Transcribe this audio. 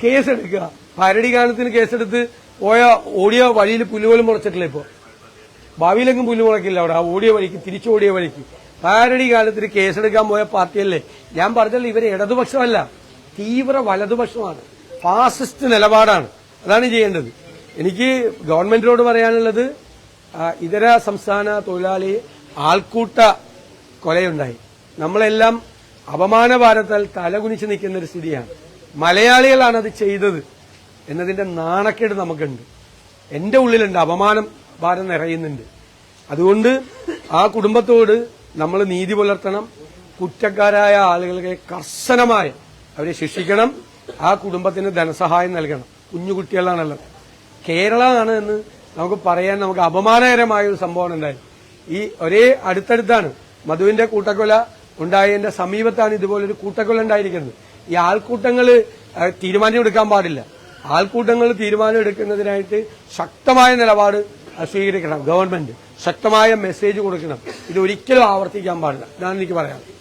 കേസെടുക്കുക. ഭരണീകാലത്തിന് കേസെടുത്ത് പോയ ഓടിയ വഴിയിൽ പുല്ലുപോലും മുളച്ചിട്ടില്ല. ഇപ്പോ ഭാവിയിലെങ്കിലും പുല്ല് മുളക്കില്ല അവിടെ. ആ ഓടിയ വഴിക്ക് തിരിച്ചോടിയ വഴിക്ക് ഭരണീകാലത്തിന് കേസെടുക്കാൻ പോയ പാർട്ടിയല്ലേ. ഞാൻ പറഞ്ഞല്ലോ, ഇവര് ഇടതുപക്ഷമല്ല, തീവ്ര വലതുപക്ഷമാണ്, ഫാസിസ്റ്റ് നിലപാടാണ്. അതാണ് ചെയ്യേണ്ടത്. എനിക്ക് ഗവൺമെന്റിനോട് പറയാനുള്ളത്, ഇതര സംസ്ഥാന തൊഴിലാളി ആൾക്കൂട്ട കൊലയുണ്ടായി. നമ്മളെല്ലാം അപമാന ഭാരത്താൽ തലകുനിച്ച് നിൽക്കുന്ന ഒരു സ്ഥിതിയാണ്. മലയാളികളാണ് അത് ചെയ്തത് എന്നതിന്റെ നാണക്കേട് നമുക്കുണ്ട്. എന്റെ ഉള്ളിലുണ്ട്, അപമാനം ഭാരം നിറയുന്നുണ്ട്. അതുകൊണ്ട് ആ കുടുംബത്തോട് നമ്മൾ നീതി പുലർത്തണം. കുറ്റക്കാരായ ആളുകളെ കർശനമായി അവരെ ശിക്ഷിക്കണം. ആ കുടുംബത്തിന് ധനസഹായം നൽകണം. കുഞ്ഞുകുട്ടികളാണല്ലോ. കേരളമാണ് എന്ന് നമുക്ക് പറയാൻ നമുക്ക് അപമാനകരമായ ഒരു സംഭവം ഉണ്ടായി. ഈ ഒരേ അടുത്തടുത്താണ് മധുവിന്റെ കൂട്ടക്കൊല ഉണ്ടായതിന്റെ സമീപത്താണ് ഇതുപോലൊരു കൂട്ടക്കൊല ഉണ്ടായിരിക്കുന്നത്. ഈ ആൾക്കൂട്ടങ്ങൾ തീരുമാനമെടുക്കാൻ പാടില്ല. ആൾക്കൂട്ടങ്ങൾ തീരുമാനം എടുക്കുന്നതിനായിട്ട് ശക്തമായ നിലപാട് സ്വീകരിക്കണം. ഗവൺമെന്റ് ശക്തമായ മെസ്സേജ് കൊടുക്കണം. ഇത് ഒരിക്കലും ആവർത്തിക്കാൻ പാടില്ല. ഇതാണ് എനിക്ക് പറയാം.